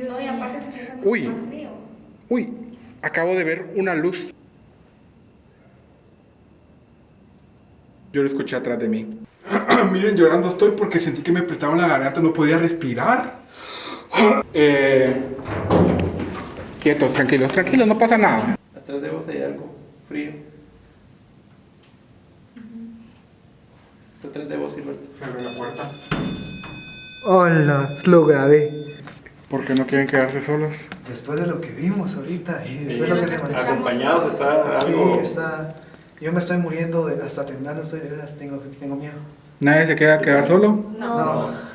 No, y aparte se siente Uy. mucho más frío. Uy, acabo de ver una luz. Yo lo escuché atrás de mí. Miren, llorando estoy porque sentí que me apretaron la garganta, no podía respirar. Quietos, tranquilos, tranquilos, no pasa nada. Atrás de vos hay algo frío. Está atrás de vos, Gilberto. Se abre la puerta. Hola, lo grabé. ¿Por qué no quieren quedarse solos? Después de lo que vimos ahorita y Sí, después de lo que se manejó. acompañados está algo. Sí, está. Yo me estoy muriendo hasta temblando, estoy de veras, tengo miedo. ¿Nadie se queda a quedar solo? No.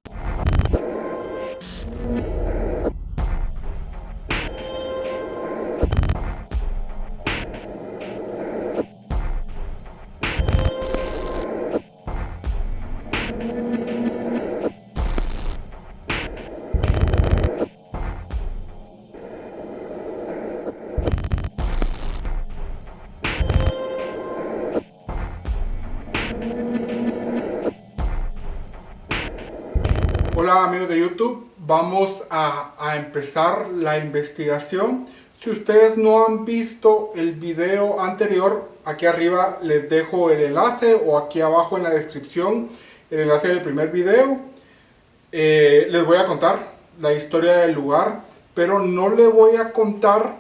Hola amigos de YouTube, vamos a empezar la investigación. Si ustedes no han visto el video anterior, aquí arriba les dejo el enlace o aquí abajo en la descripción el enlace del primer video. Les voy a contar la historia del lugar, pero no les voy a contar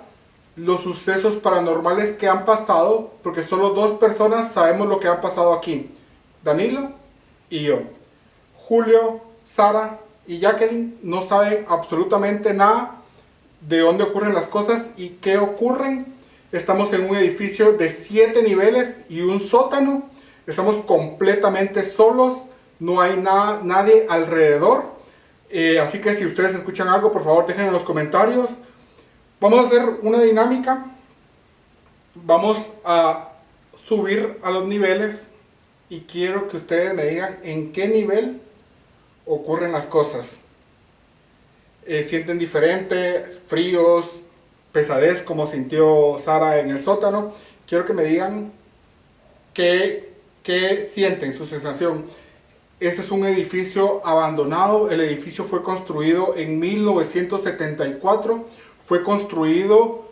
los sucesos paranormales que han pasado, porque solo dos personas sabemos lo que ha pasado aquí: Danilo y yo. Julio, Sara y Jacqueline no saben absolutamente nada de dónde ocurren las cosas y qué ocurren. Estamos en un edificio de 7 niveles y un sótano. Estamos completamente solos, no hay nadie alrededor. Así que si ustedes escuchan algo, por favor déjenlo en los comentarios. Vamos a hacer una dinámica. Vamos a subir a los niveles y quiero que ustedes me digan en qué nivel ocurren las cosas. Sienten diferente, fríos, pesadez como sintió Sara en el sótano. Quiero que me digan qué sienten, su sensación. Este es un edificio abandonado. El edificio fue construido en 1974. Fue construido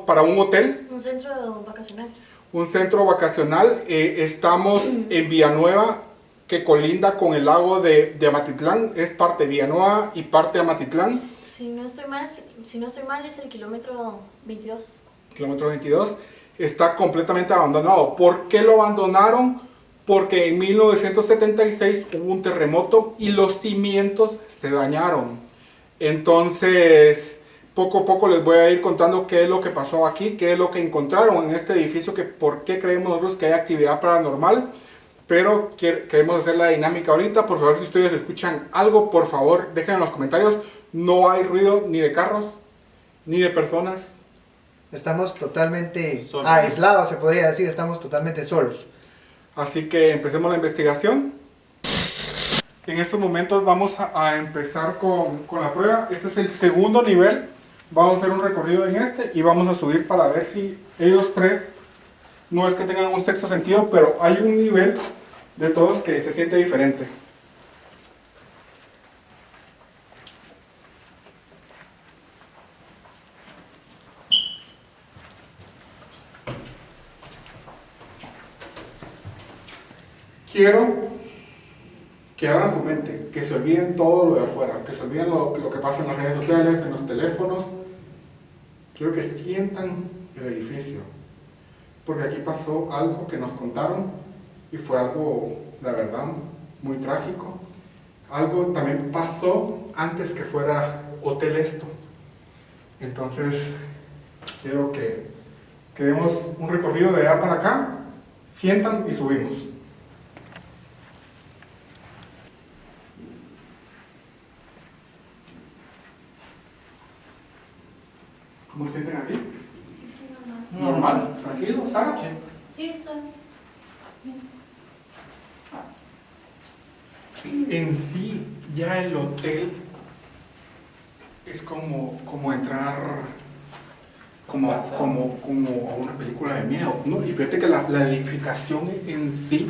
para un hotel. Un centro vacacional. Un centro vacacional. Estamos en Villanueva, que colinda con el lago de Amatitlán. Es parte de Villanueva y parte de Amatitlán. Si no estoy mal es el kilómetro 22. Kilómetro 22. Está completamente abandonado. ¿Por qué lo abandonaron? Porque en 1976 hubo un terremoto y los cimientos se dañaron. Entonces, poco a poco les voy a ir contando qué es lo que pasó aquí, qué es lo que encontraron en este edificio, por qué creemos nosotros que hay actividad paranormal. Pero queremos hacer la dinámica ahorita. Por favor, si ustedes escuchan algo, por favor, déjenlo en los comentarios. No hay ruido ni de carros, ni de personas. Estamos totalmente Solos. aislados, se podría decir, estamos totalmente solos. Así que empecemos la investigación. En estos momentos vamos a empezar con la prueba. Este es el segundo nivel. Vamos a hacer un recorrido en este y vamos a subir para ver si ellos tres, no es que tengan un sexto sentido, pero hay un nivel de todos que se siente diferente. Quiero que abran su mente, que se olviden todo lo de afuera, que se olviden lo que pasa en las redes sociales, en los teléfonos. Quiero que sientan el edificio, porque aquí pasó algo que nos contaron y fue algo, la verdad, muy trágico. Algo también pasó antes que fuera hotel esto. Entonces, quiero que demos un recorrido de allá para acá, sientan y subimos. ¿Cómo se sienten aquí? Normal. ¿Tranquilo, Sara? Sí. Sí, está. En sí, ya el hotel es como entrar como a una película de miedo, ¿no? Y fíjate que la edificación en sí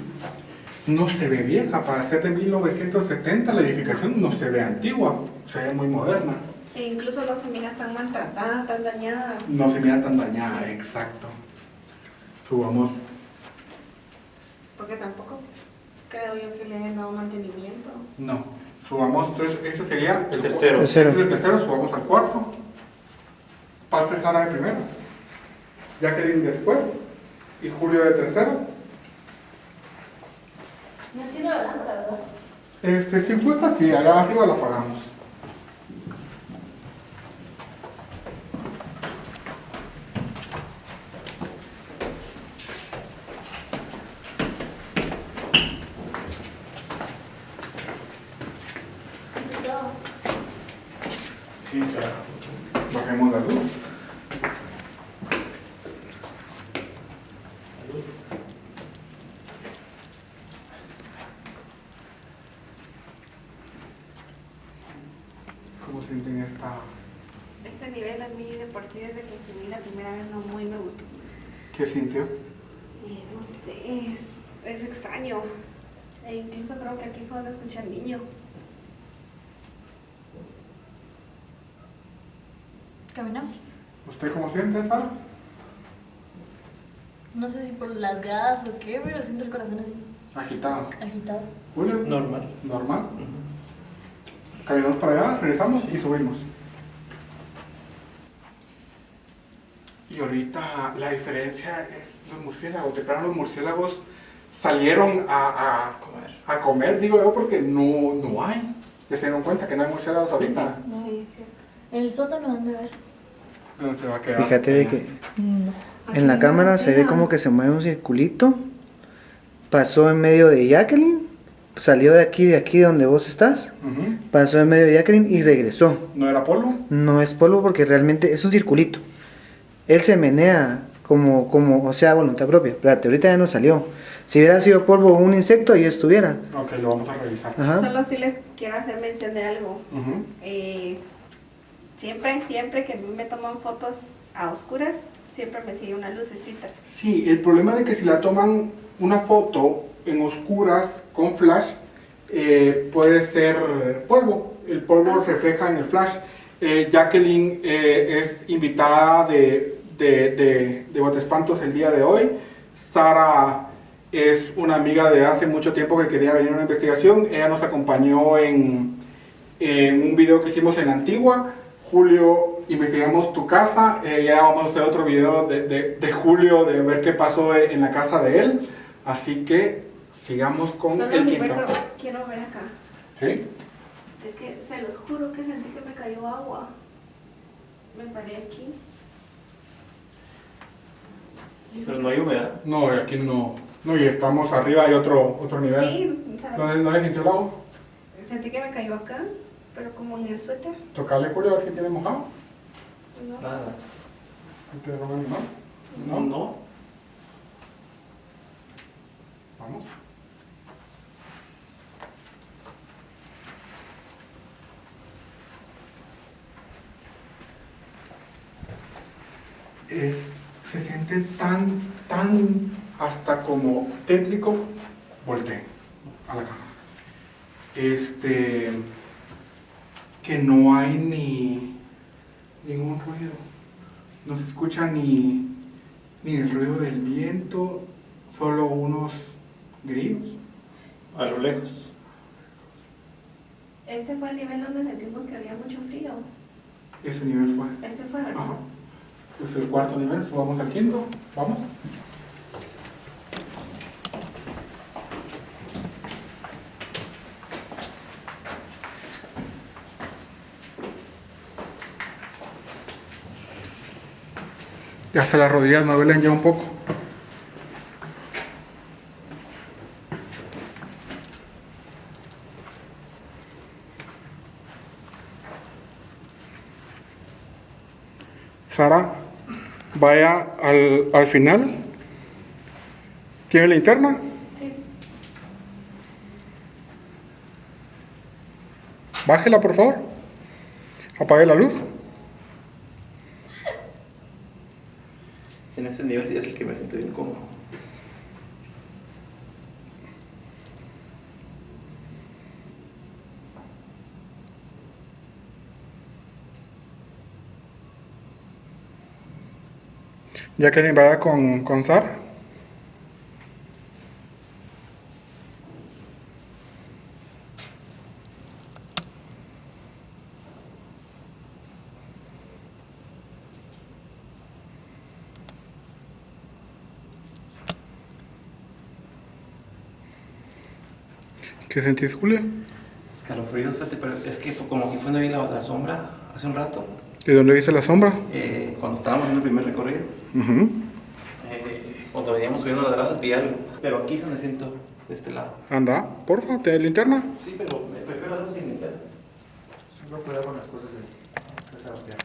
no se ve vieja. Para ser de 1970, la edificación no se ve antigua. se ve muy moderna. E incluso no se mira tan maltratada, tan dañada. No se mira tan dañada, Sí. exacto. Subamos. Porque tampoco creo yo que le hayan dado mantenimiento. No. Subamos, entonces ese sería El tercero. Ese es el tercero, subamos al cuarto. Pase Sara de primero. Jacqueline después. Y Julio de tercero. No sirve la lámpara, ¿verdad? Si fuese así, allá arriba la apagamos. Eso es todo. Sí, Sara. Bajemos la luz. ¿Cómo sienten esta? Este nivel a mí de por sí desde que subí la primera vez no muy me gustó. ¿Qué sintió? No sé, es extraño. E incluso creo que aquí fue donde escuché al niño. Caminamos. ¿Usted cómo siente, Sara? No sé si por las gadas o qué, pero siento el corazón así, Agitado. agitado. Julio. Normal. Normal. Caminamos para allá, regresamos y subimos. Y ahorita la diferencia es los murciélagos. De plano los murciélagos salieron a comer, digo yo, porque no hay. Ya se dieron cuenta que no hay murciélagos ahorita. No. Sí. En el sótano han de ver. ¿Dónde se va a quedar? Fíjate de que No. en la cámara se ve como que se mueve un circulito. Pasó en medio de Jacqueline. Salió de aquí donde vos estás. Ujú. Pasó en medio de Jacqueline y regresó. ¿No era polvo? No es polvo porque realmente es un circulito. Él se menea o sea, a voluntad propia. Espérate, ahorita ya no salió. Si hubiera sido polvo o un insecto, ahí estuviera. Ok, lo vamos a revisar. Ajá. Solo si les quiero hacer mención de algo. Ujú. Siempre que a mí me toman fotos a oscuras, siempre me sigue una lucecita. Sí, el problema de que si la toman una foto en oscuras con flash, puede ser polvo. El polvo refleja en el flash. Jacqueline es invitada de Botaespantos el día de hoy. Sara es una amiga de hace mucho tiempo que quería venir a una investigación. Ella nos acompañó en un video que hicimos en Antigua. Julio, investigamos tu casa. Ya vamos a hacer otro video de Julio, de ver qué pasó en la casa de él. Así que sigamos con Solo el quinto. Gilberto, quiero ver acá. ¿Sí? Es que se los juro que sentí que me cayó agua. Me paré aquí. Pero no hay humedad. No, aquí no. No, y estamos arriba, hay otro nivel. Sí, o sea, ¿No le sintió el agua? sentí que me cayó acá, pero como en el suéter. Tocarle, Julio, a ver si tiene mojado. No. Nada. ¿Te roban, no? No. Vamos. Se siente tan, hasta como tétrico. Volteen a la cámara. Que no hay ningún ruido. No se escucha ni el ruido del viento, solo unos grillos. A lo lejos. Este fue el nivel donde sentimos que había mucho frío. Ese nivel fue. Este fue, ¿verdad? Ajá. Es el cuarto nivel, subamos al quinto. Vamos. Ya hasta las rodillas me duelen ya un poco. Sara, vaya al final. ¿Tiene linterna? Sí. Bájela, por favor. Apague la luz. En este nivel es el que me siento bien cómodo. Jacqueline vaya con Sara. ¿Qué sentís, Julio? Escalofríos, fíjate, pero es que fue como que fue donde vi la sombra hace un rato, ¿De dónde viste la sombra? cuando estábamos haciendo el primer recorrido. Ujú. Cuando veníamos subiendo las gradas vi algo, pero aquí es donde siento de este lado. Anda, porfa, ¿te linterna? Sí, pero me prefiero hacerlo sin limpiar. No cuidado con las cosas de Sebastián.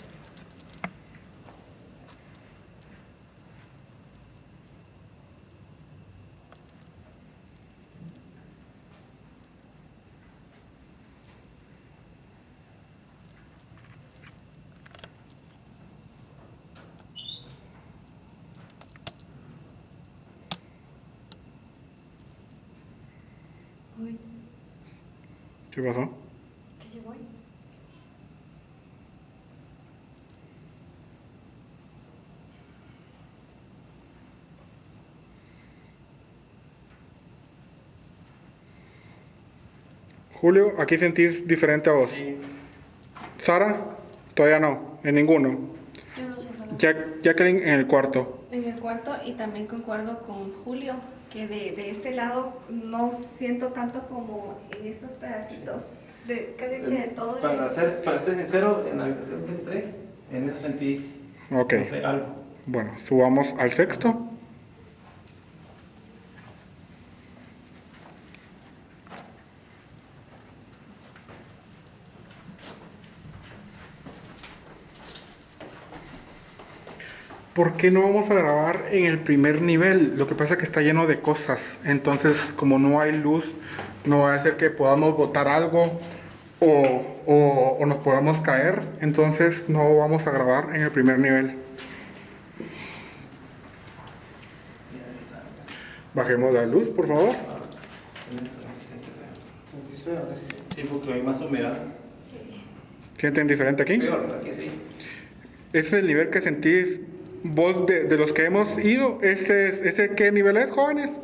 Uy, ¿Qué pasó? que se voy. Julio, aquí sentís diferente a vos. Sí. Sara, todavía no, en ninguno. Yo no siento nada. Jacqueline en el cuarto. En el cuarto, y también concuerdo con Julio, que de este lado no siento tanto como en estos pedacitos, casi que de todo. Para ser sincero, en la habitación que entré, en eso sentí, Ok, no sé, algo. bueno, subamos al sexto. ¿Por qué no vamos a grabar en el primer nivel? Lo que pasa es que está lleno de cosas. Entonces, como no hay luz, no va a hacer que podamos botar algo o nos podamos caer. Entonces, no vamos a grabar en el primer nivel. Bajemos la luz, por favor. Sí, porque hay más humedad. Sí. ¿Sienten diferente aquí? Peor, aquí sí. Ese es el nivel que sentís vos de los que hemos ido. ¿Ese qué nivel es, jóvenes?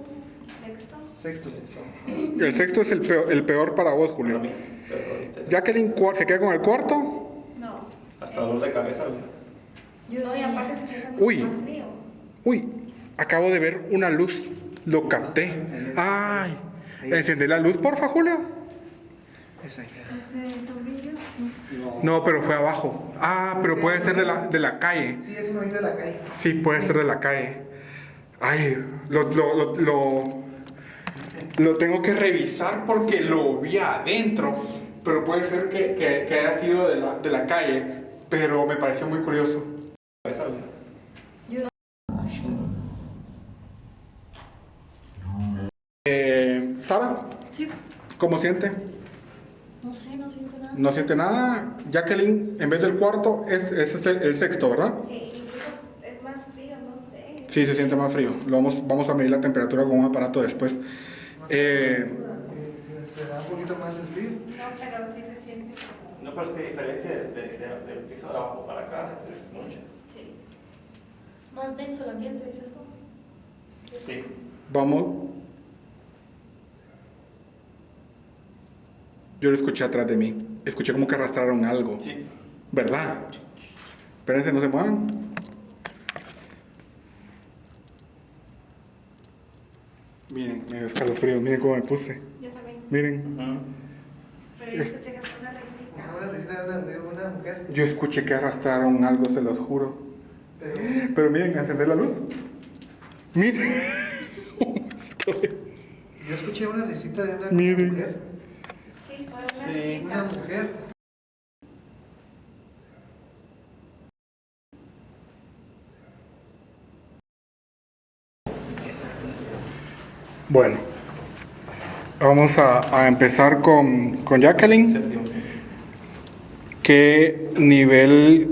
Sexto. Sexto. El sexto es el peor para vos, Julio. Para mí, pero ahorita Jacqueline se queda con el cuarto. No. hasta dolor de cabeza. Güey. No, y aparte se siente mucho Uy. más frío. Uy, acabo de ver una luz. Lo capté. Ay, encendé la luz, porfa, Julio. Esa. Ese sombrillo. No, pero fue abajo. Ah, pero puede ser de la calle. Sí, es un momento de la calle. Sí, puede ser de la calle. Ay, lo tengo que revisar porque lo vi adentro. Pero puede ser que haya sido de la calle. Pero me pareció muy curioso. Cabeza, güey. Sara, Sí. ¿cómo siente? No sé, no siento nada. No siente nada. Jacqueline, en vez del cuarto, ese es el sexto, ¿verdad? Sí, incluso es más frío, no sé. Sí, se siente más frío. Vamos a medir la temperatura con un aparato después. Se da un poquito más el frío. No, pero sí se siente como. No, pero es que diferencia del piso de abajo para acá es mucho. Sí. Más denso el ambiente, dices tú. Sí. Vamos. Yo lo escuché atrás de mí. Escuché como que arrastraron algo. Sí. ¿Verdad? Espérense, no se muevan. Miren, me dio escalofrío. Miren cómo me puse. Yo también. Miren. Pero yo escuché que fue una risita. Una visita de una mujer. Yo escuché que arrastraron algo, se los juro. Pero miren, encender la luz. Miren. Yo escuché una risita de una Miren. mujer. Sí, fue una Sí. risita. Una mujer. Bueno, vamos a empezar con Jacqueline. Séptimo, sí. ¿Qué nivel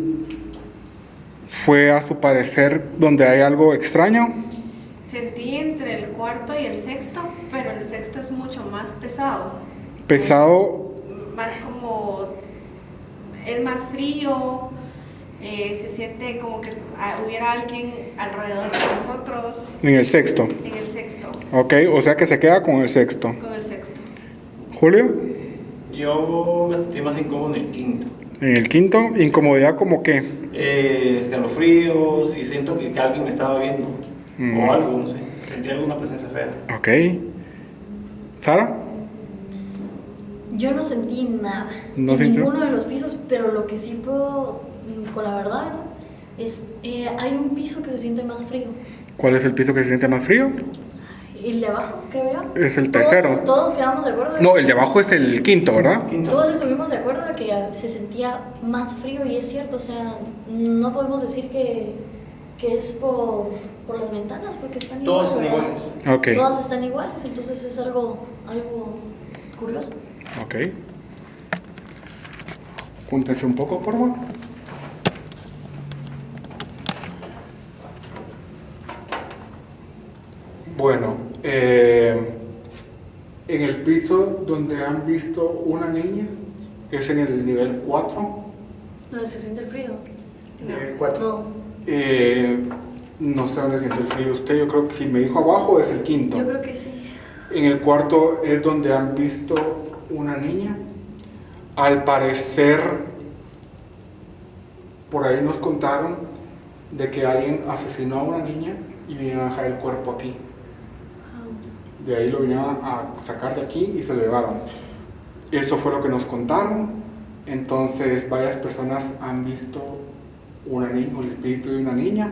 fue a su parecer donde hay algo extraño? Sentí entre el cuarto y el sexto, pero el sexto es mucho más pesado. Pesado, Más como. Es más frío. Se siente como que hubiera alguien alrededor de nosotros En el sexto. en el sexto. Ok, o sea que se queda con el sexto. Con el sexto. Julio, Yo me sentí más incómodo en el quinto. en el quinto, incomodidad como que. Escalofríos y siento que alguien me estaba viendo. Mm. O algo, no sé. Sentí alguna presencia fea. Ok. ¿Sara? Yo no sentí nada ¿No en sintió? ninguno de los pisos, pero lo que sí puedo, con la verdad, ¿no? Es, hay un piso que se siente más frío. ¿Cuál es el piso que se siente más frío? El de abajo, creo yo. Es el tercero. Todos quedamos de acuerdo. No, el de abajo es el quinto, ¿verdad? Todos estuvimos de acuerdo de que se sentía más frío y es cierto, o sea, no podemos decir que es por las ventanas porque están Todos están ¿verdad? iguales. Ok. Todas están iguales, entonces es algo curioso. Ok. Júntense un poco, por favor. Bueno, en el piso donde han visto una niña es en el nivel 4. ¿Dónde se siente el frío? Nivel 4. No, No sé dónde siente el frío usted, yo creo que si me dijo abajo es el quinto. yo creo que sí. En el cuarto es donde han visto una niña. Al parecer, por ahí nos contaron de que alguien asesinó a una niña y vinieron a dejar el cuerpo aquí. De ahí lo vinieron a sacar de aquí y se lo llevaron. Eso fue lo que nos contaron. Entonces, varias personas han visto una niña, el espíritu de una niña.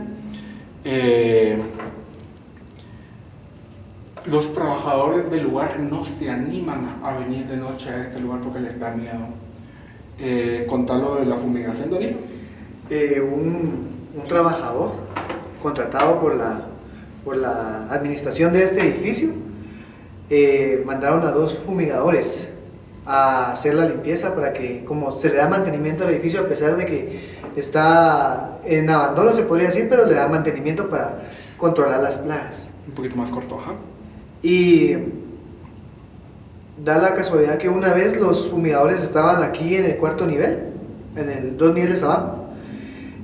Los trabajadores del lugar no se animan a venir de noche a este lugar porque les da miedo. Contarlo de la fumigación, Danilo. Un trabajador contratado por la administración de este edificio mandaron a 2 fumigadores a hacer la limpieza para que, como se le da mantenimiento al edificio a pesar de que está en abandono, se podría decir, pero le da mantenimiento para controlar las plagas. Un poquito más corto, ajá. Y da la casualidad que una vez los fumigadores estaban aquí en el 4.º nivel, en el 2 niveles abajo,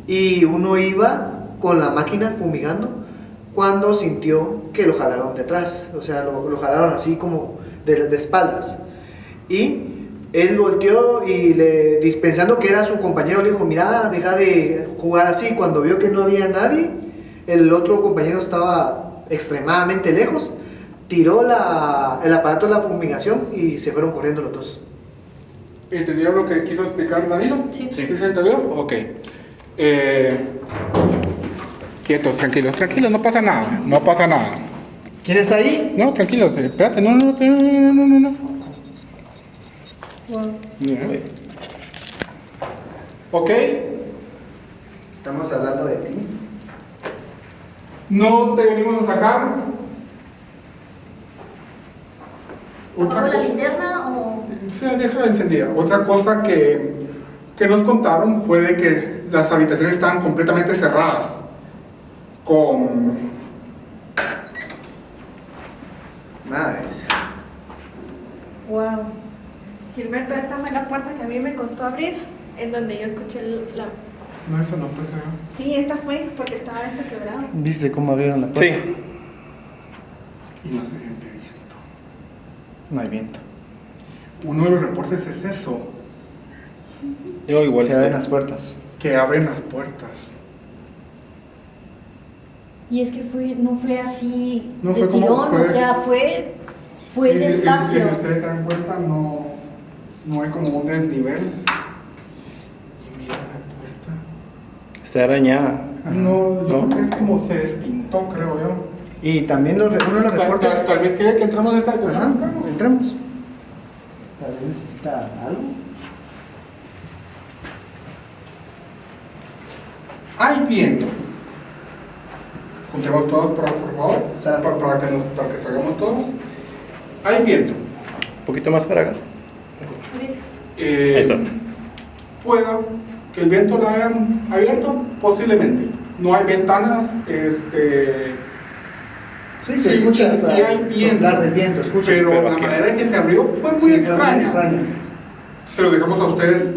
y uno iba con la máquina fumigando cuando sintió que lo jalaron detrás, o sea, lo jalaron así como de espaldas. Y él volteó y pensando que era su compañero, le dijo, mira, deja de jugar así. Cuando vio que no había nadie, el otro compañero estaba extremadamente lejos, tiró el aparato de la fumigación y se fueron corriendo los 2. ¿Entendieron lo que quiso explicar Danilo? Sí. ¿Sí se entendió? Ok. Quietos, tranquilos, no pasa nada, no pasa nada. ¿Quién está ahí? No, tranquilos, espérate, no. Wow. Ok, Estamos hablando de ti. no te venimos a sacar. ¿Apago la co- linterna o...? Sí, déjala encendida. Otra cosa que nos contaron fue de que las habitaciones estaban completamente cerradas. Con... Madres. Wow. Gilberto, esta fue la puerta que a mí me costó abrir, en donde yo escuché la... No, esto no fue, creo. Sí, esta fue, porque estaba esto quebrado. ¿Viste cómo abrieron la puerta? Sí. Y no se siente viento. No hay viento. Uno de los reportes es eso, Yo igual Se abren estoy. las puertas. que abren las puertas. Y es que no fue así No de fue como tirón, fue- o sea, fue Y despacio. si ustedes se dan cuenta, no hay como un desnivel. Y mira la puerta. Está arañada. No, yo ¿No? creo que es como se despintó, creo yo. Y también uno de los reportes... Tal vez quiere que entremos a esta Ajá, habitación. entremos. Tal vez necesita algo. Hay viento. Juntemos todos, por favor, Sara. para que salgamos todos. Hay viento. Un poquito más para acá. Ahí está. Pueda que el viento lo hayan abierto, posiblemente. No hay ventanas, Sí, se escucha sí hasta hay viento, soplar del viento, escucha. pero Pero la aquí- manera en que se abrió fue muy Sí, fue extraña. extraño. Se lo dejamos a ustedes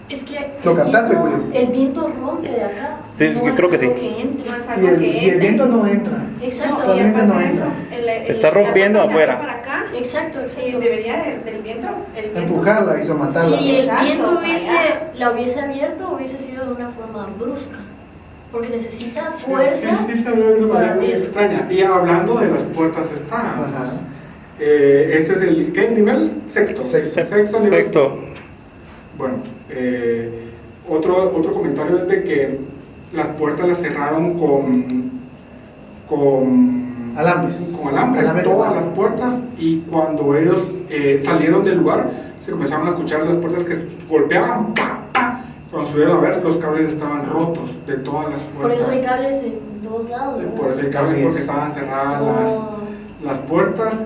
Es que ¿Lo captaste, Julio? el viento rompe de acá. Sí, no yo creo que es algo sí. que entre. No es Y algo el, que y el entre. viento no entra. Exacto. No, y Realmente aparte no de entra. eso, Está rompiendo la puerta se afuera. abre para acá, Exacto, y exacto. debería del viento, el viento. Empujarla y somatarla. Si el Exacto, viento allá. la hubiese abierto, hubiese sido de una forma brusca. Porque necesita Sí, fuerza. sí, se ve de una manera muy abrir. extraña. Y hablando de las puertas estábamos. Ajá. Ese es el, ¿qué nivel? Sexto. Sexto. Nivel. Sexto. Bueno, otro comentario es de que las puertas las cerraron con Alambres. con alambres, Alambre todas de las puertas, y cuando ellos salieron del lugar se comenzaron a escuchar las puertas que golpeaban, ¡pa! ¡Pa! Cuando subieron a ver, los cables estaban rotos de todas las puertas. Por eso hay cables en todos lados. ¿verdad? Por eso hay cables, Así porque es. estaban cerradas Oh. las puertas.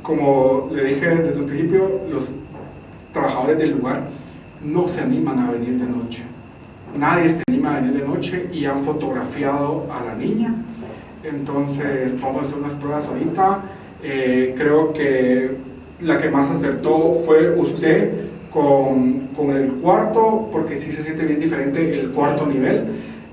Como le dije desde el principio, los trabajadores del lugar no se animan a venir de noche. Nadie se anima a venir de noche y han fotografiado a la niña. Entonces vamos a hacer unas pruebas ahorita. Creo que la que más acertó fue usted con el cuarto, porque sí se siente bien diferente el cuarto nivel.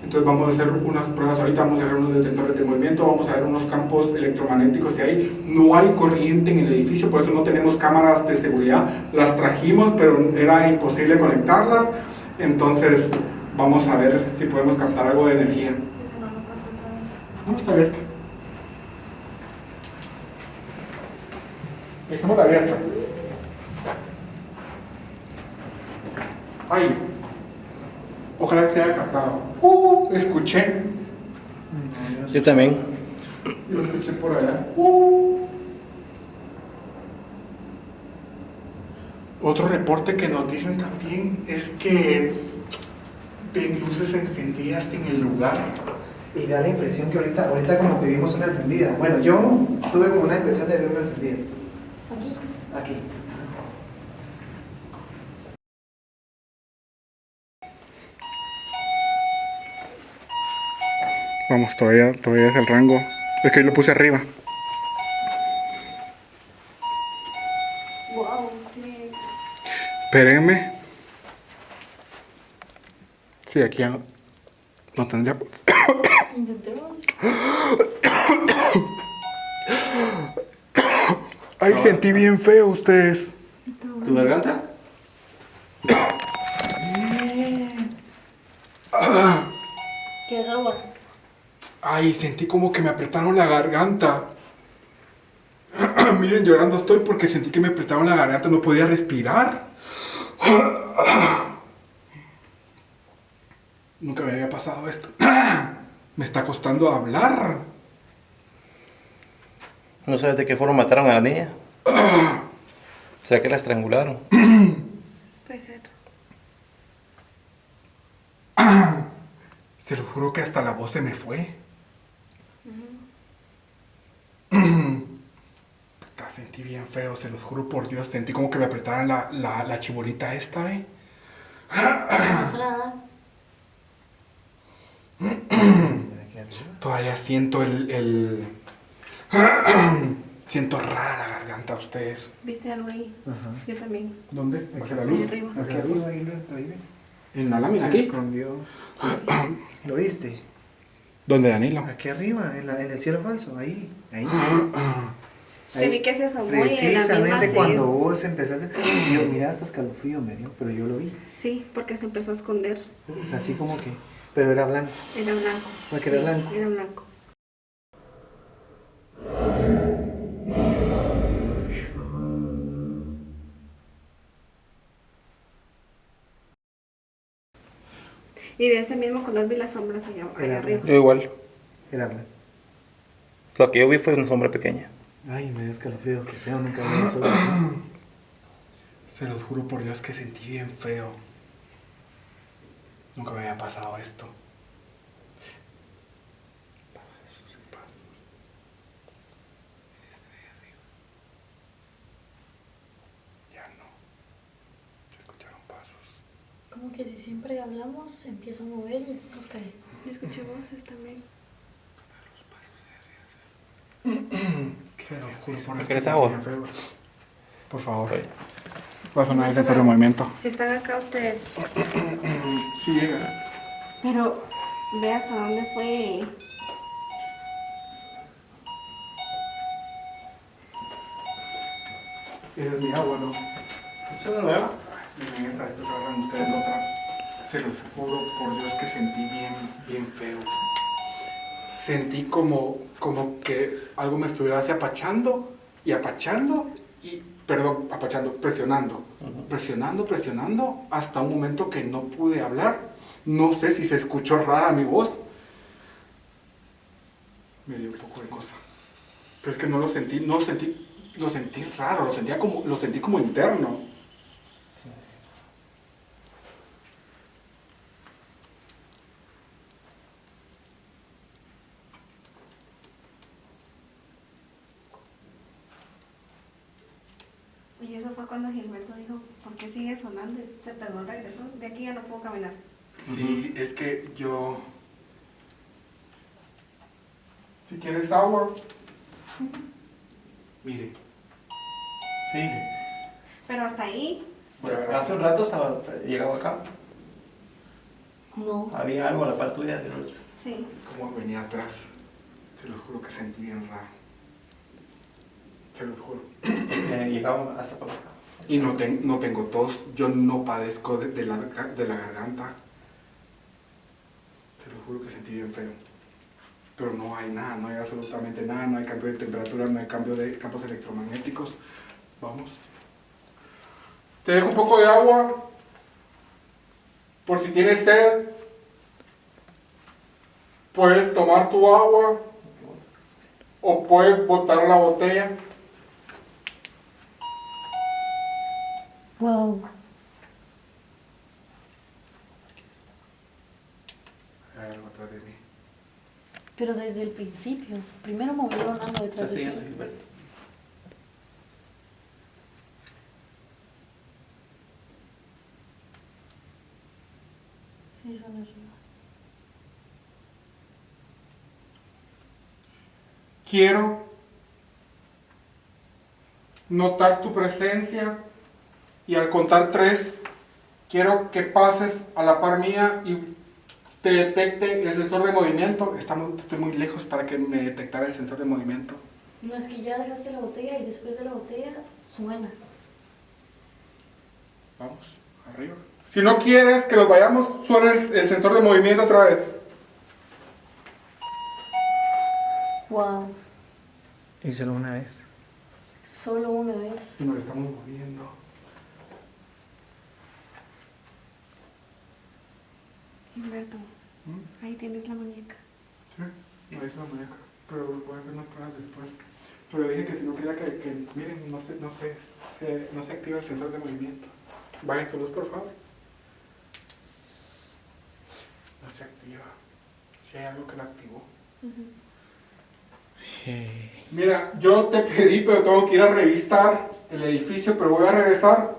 Entonces vamos a hacer unas pruebas ahorita, vamos a hacer unos detectores de movimiento, vamos a ver unos campos electromagnéticos si hay. No hay corriente en el edificio, por eso no tenemos cámaras de seguridad. Las trajimos, pero era imposible conectarlas. Entonces vamos a ver si podemos captar algo de energía. No, está abierta. Dejémosla abierta. Ay, ojalá que se haya captado. Escuché. Yo también. Yo lo escuché por allá. Otro reporte que nos dicen también es que ven luces encendidas en el lugar. Y da la impresión que ahorita como que vimos una encendida. Bueno, yo tuve como una impresión de ver una encendida. Aquí. Aquí. Vamos, todavía es el rango. Es que yo lo puse arriba. Wow, sí. Espérenme. Sí, aquí ya no tendría. Intentemos. Ay, sentí bien feo ustedes. ¿Tu garganta? ¿Quieres agua? Ay, sentí como que me apretaron la garganta. Miren, llorando estoy porque sentí que me apretaron la garganta, no podía respirar. Nunca me había pasado esto. Me está costando hablar. ¿No sabes de qué forma mataron a la niña? ¿Será que la estrangularon? Puede ser. Se lo juro que hasta la voz se me fue. Puta, sentí bien feo, se los juro por Dios. Sentí como que me apretaran la chibolita esta, ¿eh? No pasa nada. Todavía siento siento rara la garganta a ustedes. ¿Viste algo ahí? Ajá. Yo también. ¿Dónde? ¿Bajo la Ahí luz? arriba. Aquí arriba, ahí ven. ¿En la lámina Se aquí? escondió. ¿Lo viste? ¿Dónde, Danilo? Aquí arriba, en el cielo falso, ahí. Te vi que se asomó y en la misma Precisamente se- cuando vos empezaste, yo, mira, hasta escalofrío me dio, pero yo lo vi. Sí, porque se empezó a esconder. O sea, así como que, pero era blanco. Era blanco. Porque era blanco. Era blanco. Y de ese mismo color vi las sombras allá Era arriba. Yo igual. Era blanco. Lo que yo vi fue una sombra pequeña. Ay, me dio escalofrío, qué feo, nunca había visto eso. Se los juro por Dios que sentí bien feo. Nunca me había pasado esto. Ya no. Se escucharon pasos. Como que si siempre hablamos, se empieza a mover y buscaré. Y escuché voces también. Se los juro por Dios. ¿Quieres que agua? sentí bien feo. Por favor. Oye. Va a sonar el sensor de movimiento. Si están acá ustedes. Sí llega. Pero ve hasta dónde fue. Esa es mi agua, ¿no? ¿Es una nueva? Miren esta, después agarran ustedes otra. Se los juro por Dios que sentí bien feo. Sentí como que algo me estuviera así apachando, presionando. Presionando, hasta un momento que no pude hablar. No sé si se escuchó rara mi voz. Me dio un poco de cosa. Pero es que lo sentí raro, lo sentí como interno. Y eso fue cuando Gilberto dijo, ¿por qué sigue sonando? Y se pegó, regresó. De aquí ya no puedo caminar. Sí, es que yo... Si quieres agua, mire. Sí. Pero hasta ahí, Hace un rato llegaba acá. No. Había algo a la par tuya. sí. Como venía atrás, se los juro que sentí bien raro. Se los juro. Llegaba hasta por acá. Y no tengo tos, yo no padezco de la garganta. Se los juro que sentí bien feo. Pero no hay nada, no hay absolutamente nada, no hay cambio de temperatura, no hay cambio de campos electromagnéticos. Vamos. Te dejo un poco de agua, por si tienes sed. Puedes tomar tu agua o puedes botar la botella. Wow. Hay algo atrás de mí. Pero desde el principio. Primero movieron algo Está detrás de siguiendo ti. Gilberto. Sí, son arriba. Quiero notar tu presencia y al contar 3, quiero que pases a la par mía y te detecte el sensor de movimiento. Estoy muy lejos para que me detectara el sensor de movimiento. No, es que ya dejaste la botella y después de la botella suena. Vamos, arriba. Si no quieres que nos vayamos, suena el sensor de movimiento otra vez. Wow. Y solo una vez. Solo una vez. Si nos estamos moviendo. Gilberto, ahí tienes la muñeca. Sí, no hice la muñeca, pero voy a hacer unas pruebas después. Pero dije que si no quería que miren, no se activa el sensor de movimiento. Vayan su luz, por favor. No se activa. Si hay algo que la activó. Mira, yo te pedí, pero tengo que ir a revisar el edificio, pero voy a regresar.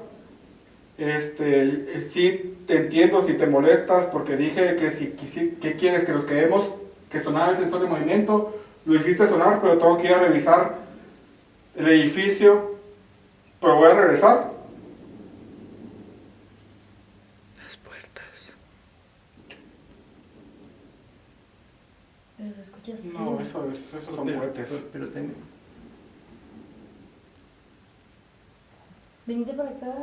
Sí, te entiendo si te molestas, porque dije que ¿qué quieres? Que nos quedemos, que sonara el sensor de movimiento. Lo hiciste sonar, pero tengo que ir a revisar el edificio, pero voy a regresar. Las puertas. Pero se escucha así. No, esos son cohetes. Pero tengo. Venite para acá,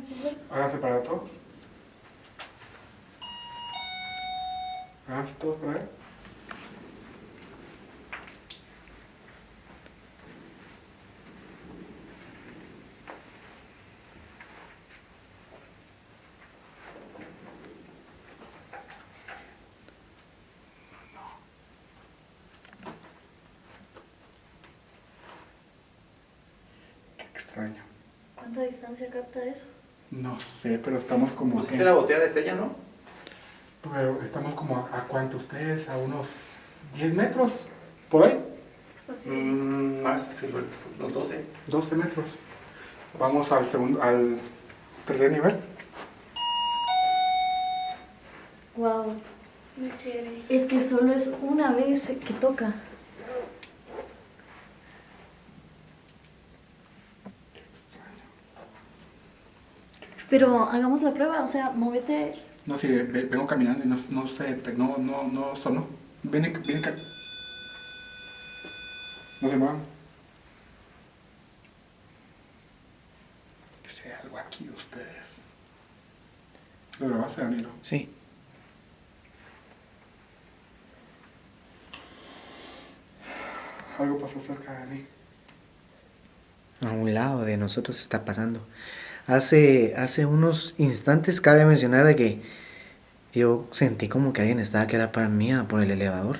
Gilberto. Háganse para todos. Háganse todos para allá. Qué extraño. ¿Cuánta distancia capta eso? No sé, pero estamos como... Pusiste la botella de sella, ¿no? Pero estamos como a cuánto ustedes, a unos 10 metros, por ahí, Más, Gilberto. Los 12. 12 metros. Vamos al tercer nivel. Wow. Me quiere. Es que solo es una vez que toca. Pero hagamos la prueba, o sea, móvete. No, sí, vengo caminando y no sé, no sonó. Viene, no se muevan. Que sea algo aquí ustedes. ¿Lo grabaste, Danilo? Sí. Algo pasó cerca de mí. A un lado de nosotros está pasando. Hace unos instantes cabe mencionar de que yo sentí como que alguien estaba que era para mí por el elevador.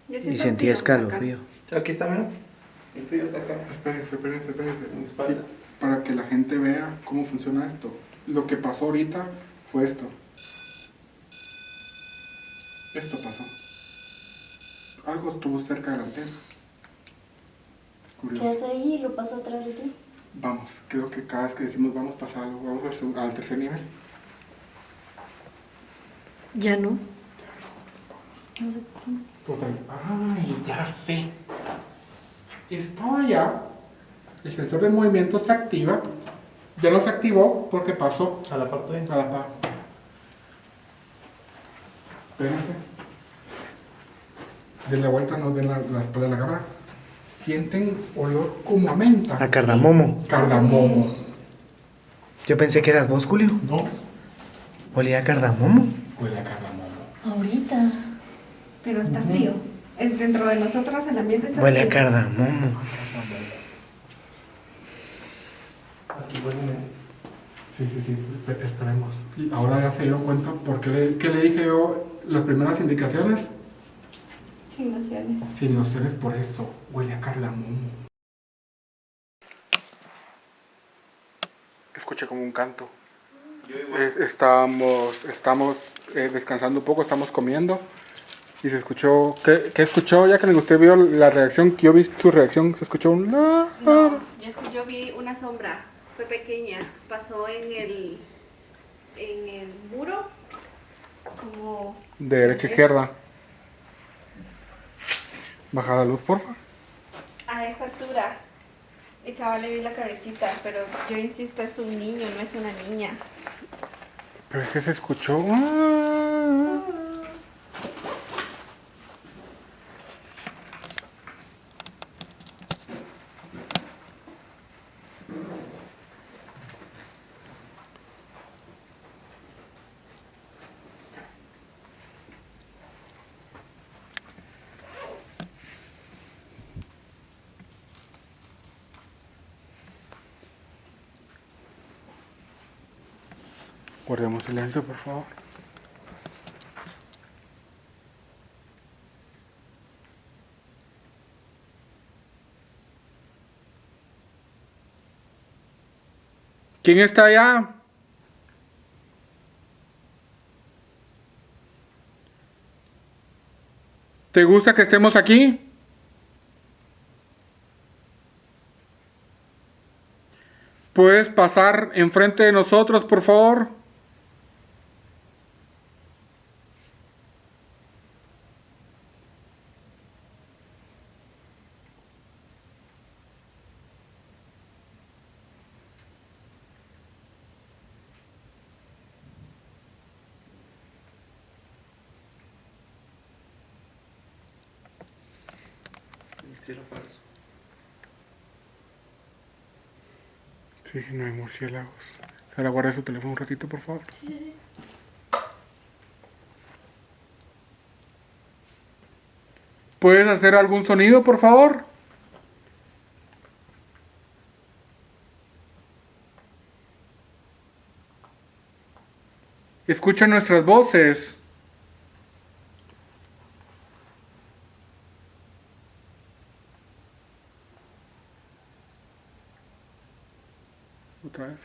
Yo Y siento sentí frío escalofrío. Aquí está, mira. El frío está acá. Espérense. En mi espalda. Sí, para que la gente vea cómo funciona esto. Lo que pasó ahorita fue esto. Esto pasó. Algo estuvo cerca de la antena. Curioso. Quédate ahí y lo paso atrás de ti. Vamos, creo que cada vez que decimos vamos pasar algo, vamos al tercer nivel. Ya no. No sé qué. Total. Ay, ya sé. Estaba allá, el sensor de movimiento se activa, ya no se activó porque pasó A la parte de. a la par. Espérense. Den la vuelta, no den la espalda a la cámara. Sienten olor como a menta. A cardamomo. Cardamomo. Yo pensé que eras vos, Julio. No, Olía a cardamomo. huele a cardamomo. Ahorita. Pero está frío. Dentro de nosotros el ambiente está Huele a frío. cardamomo. Aquí huele. Sí, esperemos. Y ahora ya se dieron cuenta por qué le dije yo las primeras indicaciones. Sin nociones. Sin nociones, por eso huele a cardamomo. Escuché como un canto. Yo igual. Estamos descansando un poco, estamos comiendo. Y se escuchó. ¿Qué escuchó? Ya que usted vio la reacción, que yo vi su reacción, se escuchó un. No, yo vi una sombra. Fue pequeña. Pasó en el muro. Como. De derecha a izquierda. Baja la luz, porfa. A esta altura. Y cabal le vi la cabecita, pero yo insisto, es un niño, no es una niña. Pero es que se escuchó. Guardemos silencio, por favor. ¿Quién está allá? ¿Te gusta que estemos aquí? ¿Puedes pasar enfrente de nosotros, por favor? El cielo falso. Sí, no hay murciélagos. Ahora guarda su teléfono un ratito, por favor. Sí. ¿Puedes hacer algún sonido, por favor? Escucha nuestras voces. Otra vez.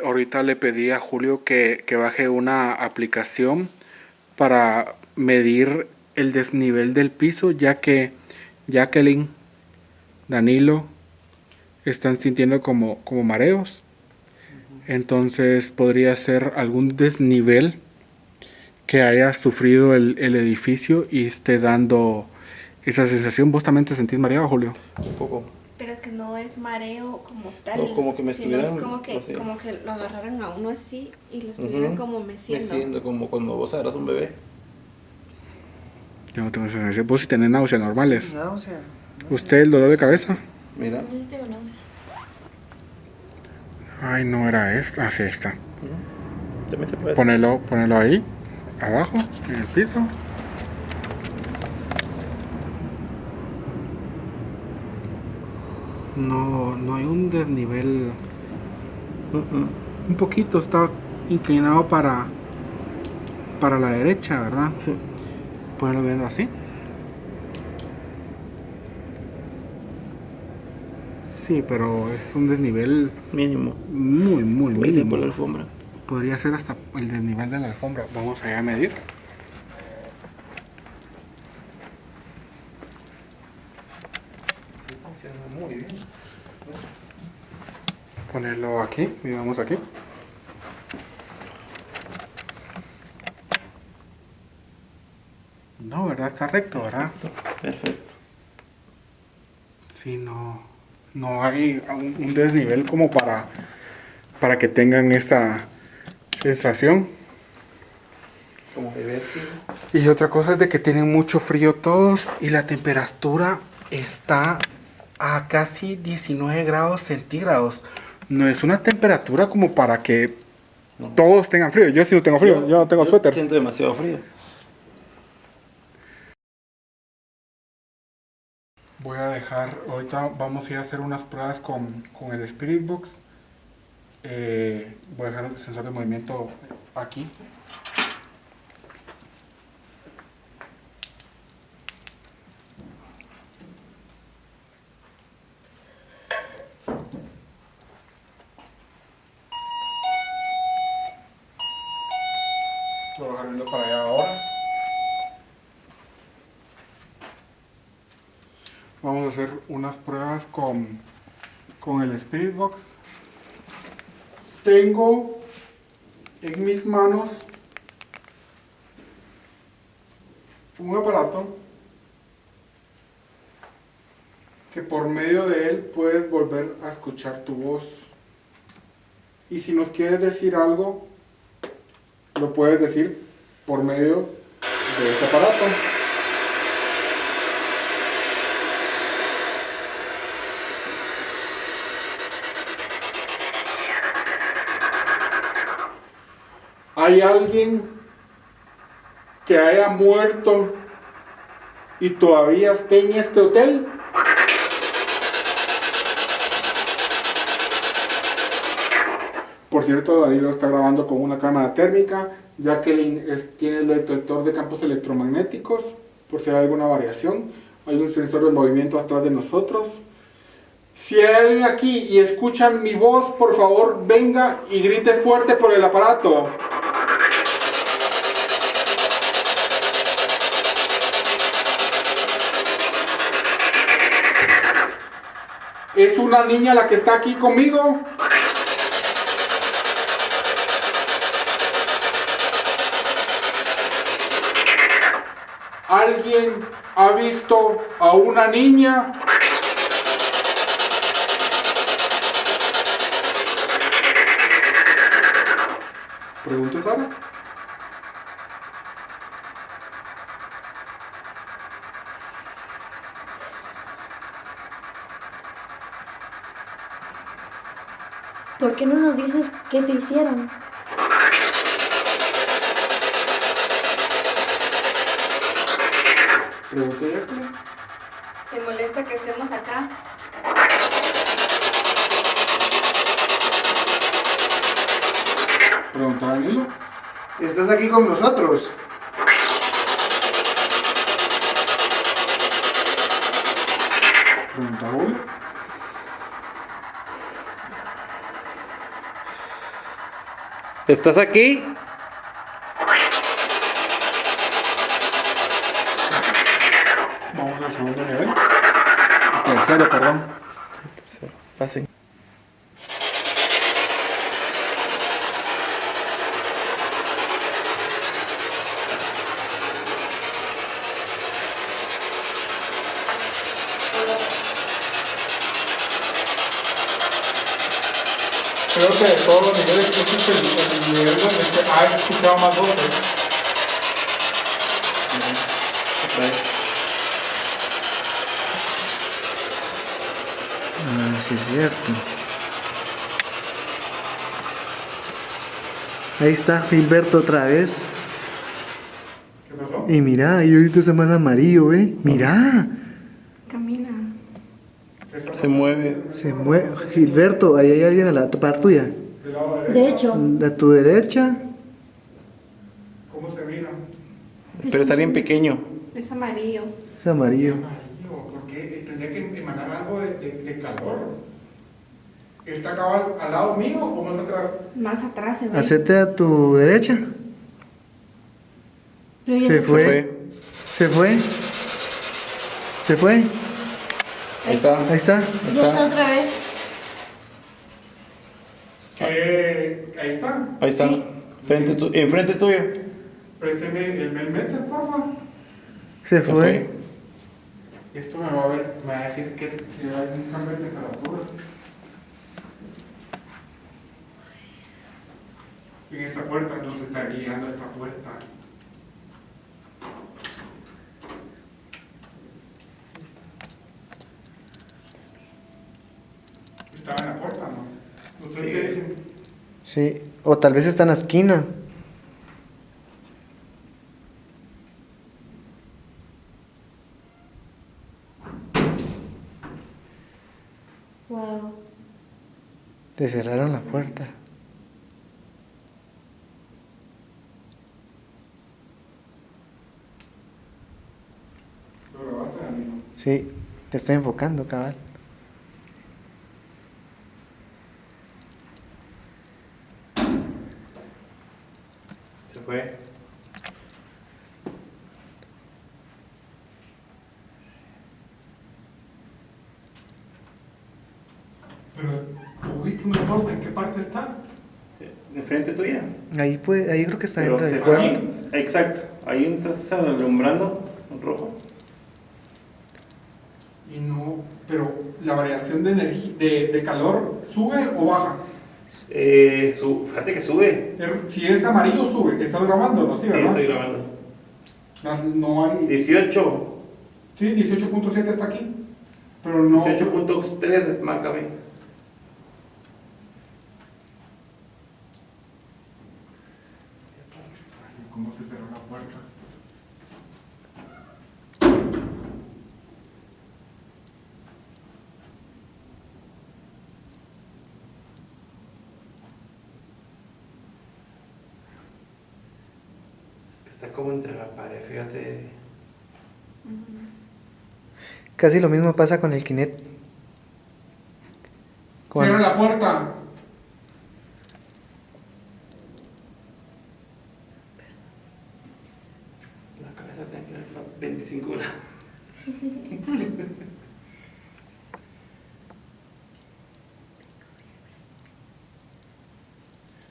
Ahorita le pedí a Julio que baje una aplicación para medir el desnivel del piso, ya que Jacqueline, Danilo están sintiendo como mareos. Entonces podría ser algún desnivel que haya sufrido el edificio y esté dando esa sensación. ¿Vos también te sentís mareado, Julio? Un poco. Pero es que no es mareo como tal. No, como que me sino estuvieran, es no sé. como que lo agarraran a uno así y lo estuvieran como meciendo. Meciendo, como cuando vos agarras un bebé. Yo no tengo esa sensación. ¿Vos sí tenés náuseas normales? Náusea. ¿Usted el dolor de cabeza? Mira. Yo sí tengo náuseas. Ay, no era esta. Ah, sí, está. También se puede hacer. Ponelo ahí, abajo, en el piso. No hay un desnivel. Un poquito está inclinado para la derecha, ¿verdad? Sí. Ponerlo viendo así. Sí, pero es un desnivel Mínimo. muy Puede ser por mínimo. la alfombra. Podría ser hasta el desnivel de la alfombra. Vamos allá a medir. Funciona muy bien. Ponerlo aquí, digamos aquí. No, ¿verdad? Está recto, ¿verdad? Perfecto. Sí, no hay un desnivel como para que tengan esa sensación. Como de vértigo. Y otra cosa es de que tienen mucho frío todos y la temperatura está a casi 19 grados centígrados. No es una temperatura como para que No. todos tengan frío. Yo sí no tengo frío, yo no tengo suéter. Siento demasiado frío. Voy a dejar, ahorita vamos a ir a hacer unas pruebas con el Spirit Box. Voy a dejar el sensor de movimiento aquí. Lo voy a dejar viendo para allá ahora. Vamos a hacer unas pruebas con el Spirit Box. Tengo en mis manos un aparato que por medio de él puedes volver a escuchar tu voz. Y si nos quieres decir algo, lo puedes decir por medio de este aparato. ¿Hay alguien que haya muerto y todavía esté en este hotel? Por cierto, David lo está grabando con una cámara térmica, ya que tiene el detector de campos electromagnéticos, por si hay alguna variación. Hay un sensor de movimiento atrás de nosotros. Si hay alguien aquí y escuchan mi voz, por favor, venga y grite fuerte por el aparato. ¿Es una niña la que está aquí conmigo? ¿Alguien ha visto a una niña? Pregunta Sara. ¿Por qué no nos dices qué te hicieron? Pregunta Jacqueline. ¿Te molesta que estemos acá? Pregunta Danilo. ¿Estás aquí con nosotros? Pregunta Julio. ¿Estás aquí? Vamos al segundo nivel. Tercero, perdón. Pasen. Creo que de todos los niveles ese es el nivel donde se ha escuchado más voces. Otra vez. Ah, sí, es cierto. Ahí está Gilberto otra vez. ¿Qué pasó? Y mira, y ahorita está más amarillo, ¿eh? Mira. Camina. Se mueve. Se mueve. Gilberto, ahí hay alguien a la par tuya. Del lado derecho. De hecho, A tu derecha. ¿Cómo se mira? Pero está bien pequeño. Es amarillo. Es amarillo. Amarillo, porque tendría que emanar algo de calor. ¿Está acá al lado mío o más atrás? Más atrás se ve. Hacete a tu derecha. pero ya Se se fue. Fue. Se fue. Se fue. Ahí está. Ahí está. Ahí Ya está está. otra vez. Ahí está. Ahí está. Sí. Enfrente tuyo. Présteme el Melmeter, por favor. Se Se fue. Esto me va a decir que hay un cambio de temperatura. En esta puerta, entonces está guiando esta puerta. Estaba en la puerta, ¿no? ¿Ustedes qué dicen? Sí. O tal vez está en la esquina. Wow. Te cerraron la puerta. ¿Lo grabaste, amigo? Sí. Te estoy enfocando, cabal. Se fue. Pero ubíqueme, porfa, ¿en qué parte está? Enfrente tuya. Ahí puede, ahí creo que está Pero dentro del aquí, cuarto. exacto. Ahí donde estás alumbrando, en rojo. Y no, pero la variación de energía, de calor, ¿sube o baja? Fíjate que sube. Si es amarillo, sube. ¿Estás grabando, no? Sí, Sí, ¿verdad? estoy grabando. No hay... 18. Sí, 18.7 está aquí. Pero no... 18.3, márcame. Qué extraño cómo se cerró la puerta. Está como entre la pared, fíjate. Casi lo mismo pasa con el Kinect. Cierra la puerta. La cabeza tiene 25 grados.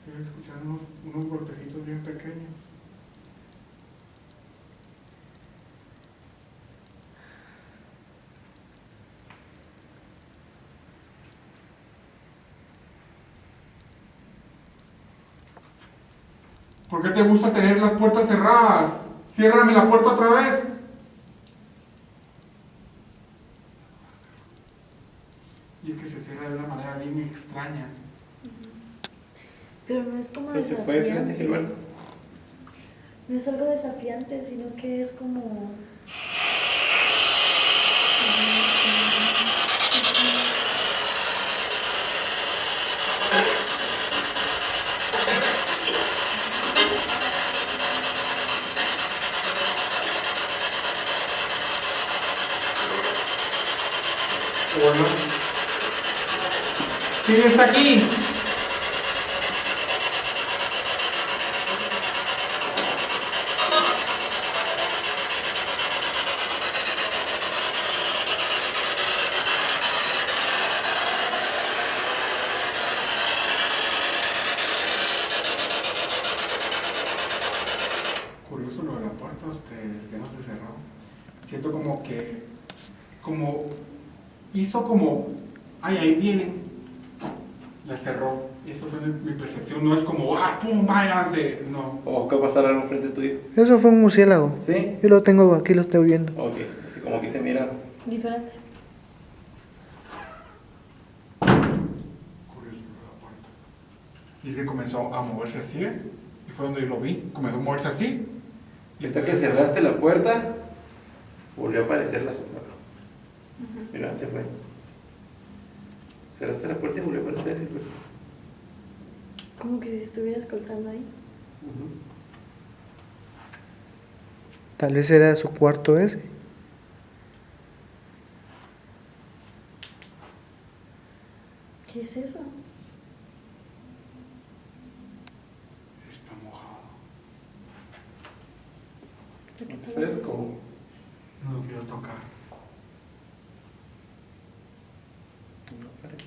Estoy escuchando unos golpecitos bien pequeños. ¿Por qué te gusta tener las puertas cerradas? Ciérrame la puerta otra vez. Y es que se cierra de una manera bien extraña. Pero no es como Se fue, fíjate, desafiante. Gilberto. No es algo desafiante, sino que es como... Hola. ¿Quién está aquí? Curioso lo de la puerta, ustedes, que no se cerró. Siento como que, hizo como, ay, ahí vienen. La cerró. Y eso fue mi percepción, no es como, ¡ah, pum, váyanse! No. ¿O qué pasar algo frente tuyo? Eso fue un murciélago. ¿Sí? Yo lo tengo aquí, lo estoy viendo. Ok, es que como aquí se mira. Diferente. Curioso, la puerta. Y es que comenzó a moverse así, y fue donde yo lo vi, comenzó a moverse así. Y hasta que cerraste la puerta, volvió a aparecer la sombra. Mira, se fue. Cerraste la puerta y volvió a aparecer. Como que si estuviera escoltando ahí. Tal vez era su cuarto ese. ¿Qué es eso? Está mojado. Es fresco. No lo quiero tocar. No parece.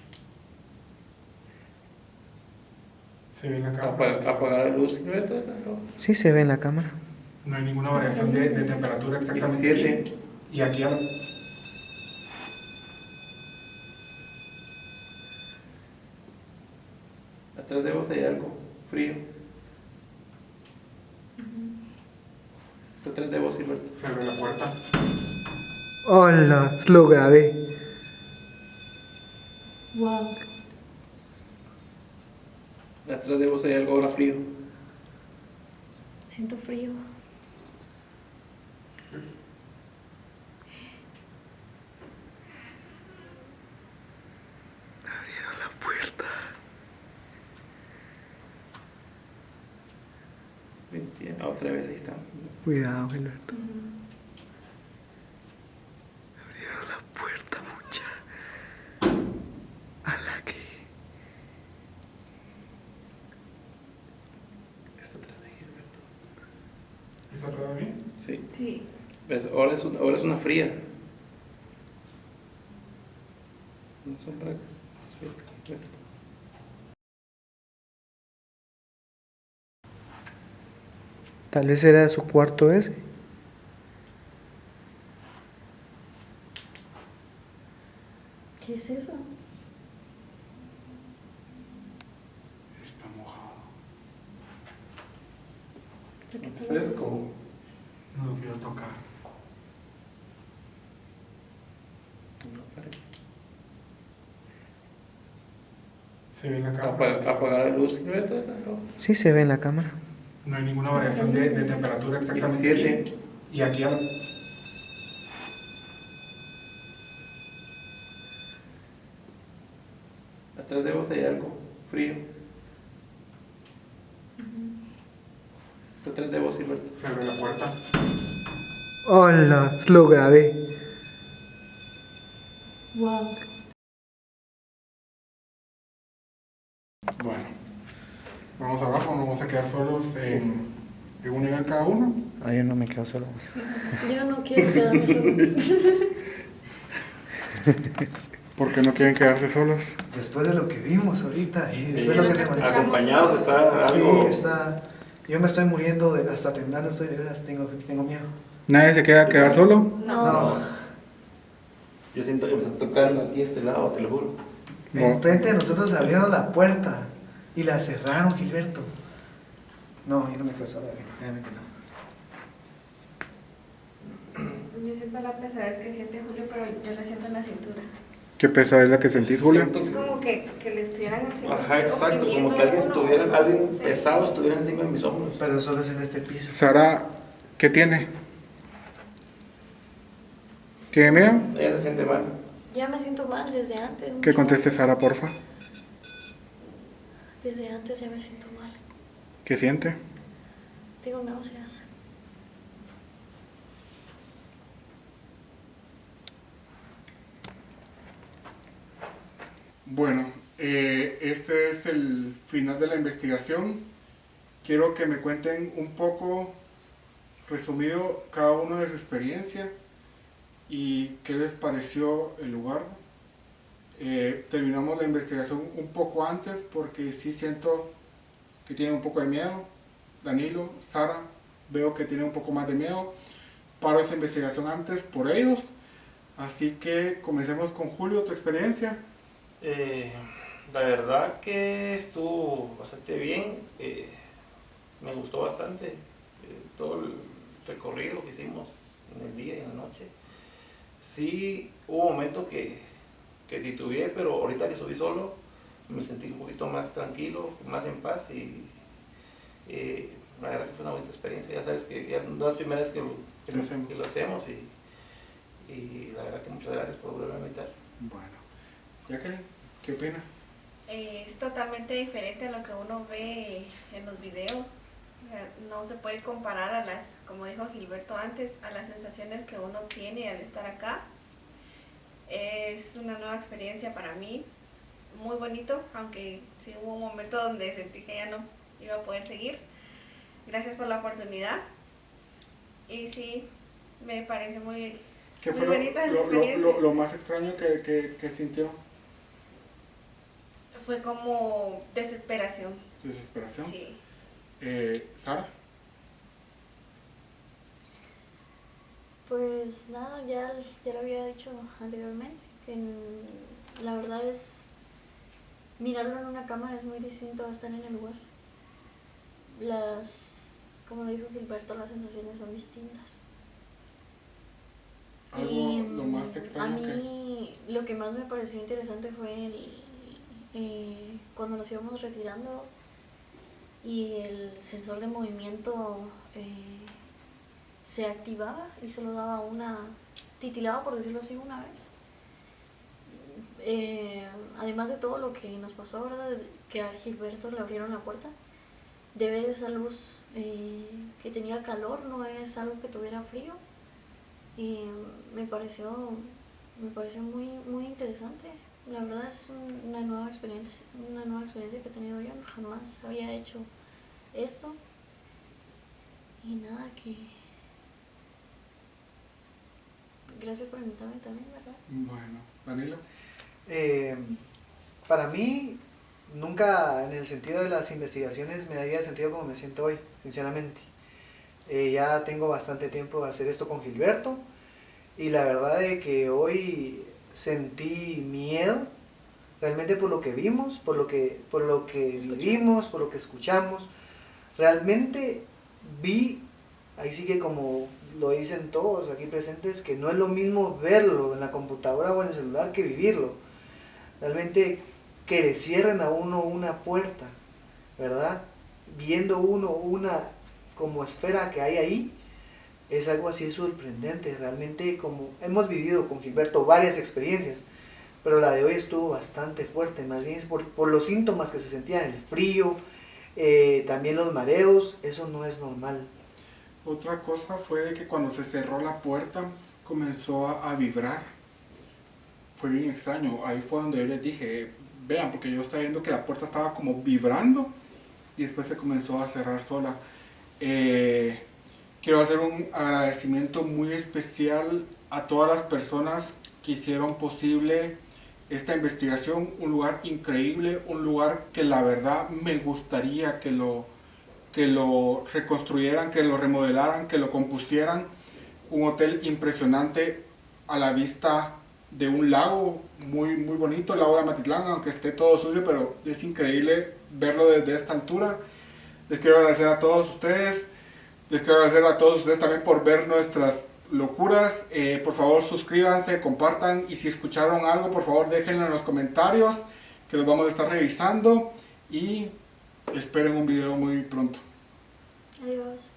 ¿Se ve en la cámara? Apagar la luz y ver todo eso. Sí se ve en la cámara. No hay ninguna variación de temperatura exactamente 17. aquí. Y aquí al... Atrás de vos hay algo frío. Está atrás de vos, Gilberto. Se abre la puerta. Hola, lo grabé. Wow. Atrás de vos hay algo ahora frío. Siento frío. Otra vez ahí está. Cuidado, Gilberto. Abrieron la puerta, mucha. A la que. Está atrás de Gilberto. ¿Está atrás de mí? Sí. Sí. ¿Ves? Ahora es una fría. Una sombra. Fría. Tal vez era su cuarto ese. ¿Qué es eso? Está mojado. Es fresco. No lo quiero tocar. No parece. ¿Se ve en la cámara? Apagar la luz y ver todo eso. Sí se ve en la cámara. No hay ninguna variación de temperatura exactamente 17. aquí. Y aquí al... Atrás de vos hay algo frío. Está atrás de vos, Gilberto. Se abre la puerta. Hola, lo grabé. Wow. Bueno. Vamos abajo, nos vamos a quedar solos en un nivel cada uno. Ah, yo no me quedo solo. Yo no quiero quedarme solo. ¿Por qué no quieren quedarse solos? Después de lo que vimos ahorita y Sí. después de lo que se manejó. Acompañados está algo. Sí, está. Yo me estoy muriendo hasta temblando, estoy de veras, tengo miedo. ¿Nadie se queda a quedar solo? No. Yo siento que me está tocando aquí este lado, te lo juro. No. Enfrente de nosotros abrieron la puerta y la cerraron, Gilberto. No, yo no me quedo solo, definitivamente no. Yo siento la pesadez que siente Julio, pero yo la siento en la cintura. ¿Qué pesada es la que sentís, Julia? Siento Es como que le estuvieran haciendo Ajá, así, exacto, como oprimiendo que alguien uno. alguien Sí. pesado estuviera encima de mis hombros. Pero solo es en este piso. Sara, ¿qué tiene? ¿Tiene miedo? Ella se siente mal. Ya me siento mal desde antes. Que mucho conteste antes. Sara, porfa. Desde antes ya me siento mal. ¿Qué siente? Tengo náuseas. Bueno, este es el final de la investigación. Quiero que me cuenten un poco, resumido, cada uno de su experiencia y qué les pareció el lugar. Terminamos la investigación un poco antes porque sí siento que tienen un poco de miedo. Danilo, Sara, veo que tienen un poco más de miedo. Paro esa investigación antes por ellos. Así que comencemos con Julio, tu experiencia. La verdad que estuvo bastante bien, me gustó bastante todo el recorrido que hicimos en el día y en la noche. Sí, hubo momentos que titubeé, pero ahorita que subí solo me sentí un poquito más tranquilo, más en paz y la verdad que fue una bonita experiencia. Ya sabes que ya no es la primera vez que lo hacemos y la verdad que muchas gracias por volverme a invitar. Bueno, Jacqueline, ¿qué opina? Es totalmente diferente a lo que uno ve en los videos. No se puede comparar a las, como dijo Gilberto antes, a las sensaciones que uno tiene al estar acá. Es una nueva experiencia para mí, muy bonito, aunque sí hubo un momento donde sentí que ya no iba a poder seguir. Gracias por la oportunidad. Y sí, me parece muy, ¿Qué muy fue bonita la experiencia. lo más extraño que sintió? Fue como desesperación. ¿Desesperación? Sí. ¿Sara? Pues nada, ya lo había dicho anteriormente, que la verdad es, mirarlo en una cámara es muy distinto a estar en el lugar. Como lo dijo Gilberto, las sensaciones son distintas. Algo lo más extraño a mí lo que más me pareció interesante fue cuando nos íbamos retirando y el sensor de movimiento se activaba y se lo daba titilaba, por decirlo así, una vez. Además de todo lo que nos pasó ahora, que a Gilberto le abrieron la puerta, de ver esa luz que tenía calor, no es algo que tuviera frío. Y me pareció muy, muy interesante. La verdad es una nueva experiencia que he tenido yo. Jamás había hecho esto. Y nada, que gracias por invitarme también, ¿verdad? Bueno, Danilo. Para mí, nunca en el sentido de las investigaciones me había sentido como me siento hoy, sinceramente. Ya tengo bastante tiempo de hacer esto con Gilberto y la verdad es que hoy sentí miedo realmente por lo que vimos, por lo que vivimos, por lo que escuchamos. Realmente vi, ahí sí que como lo dicen todos aquí presentes, que no es lo mismo verlo en la computadora o en el celular que vivirlo. Realmente que le cierren a uno una puerta, ¿verdad? Viendo uno una como esfera que hay ahí, es algo así sorprendente. Realmente, como hemos vivido con Gilberto varias experiencias, pero la de hoy estuvo bastante fuerte, más bien es por los síntomas que se sentían, el frío, también los mareos, eso no es normal. Otra cosa fue de que cuando se cerró la puerta comenzó a vibrar. Fue bien extraño. Ahí fue donde yo les dije, vean, porque yo estaba viendo que la puerta estaba como vibrando y después se comenzó a cerrar sola. Quiero hacer un agradecimiento muy especial a todas las personas que hicieron posible esta investigación. Un lugar increíble, un lugar que la verdad me gustaría que lo reconstruyeran, que lo remodelaran, que lo compusieran. Un hotel impresionante a la vista de un lago muy, muy bonito, el lago de Amatitlán, aunque esté todo sucio, pero es increíble verlo desde esta altura. Les quiero agradecer a todos ustedes, les quiero agradecer a todos ustedes también por ver nuestras locuras. Por favor suscríbanse, compartan y si escucharon algo por favor déjenlo en los comentarios que los vamos a estar revisando y esperen un video muy pronto. Adiós.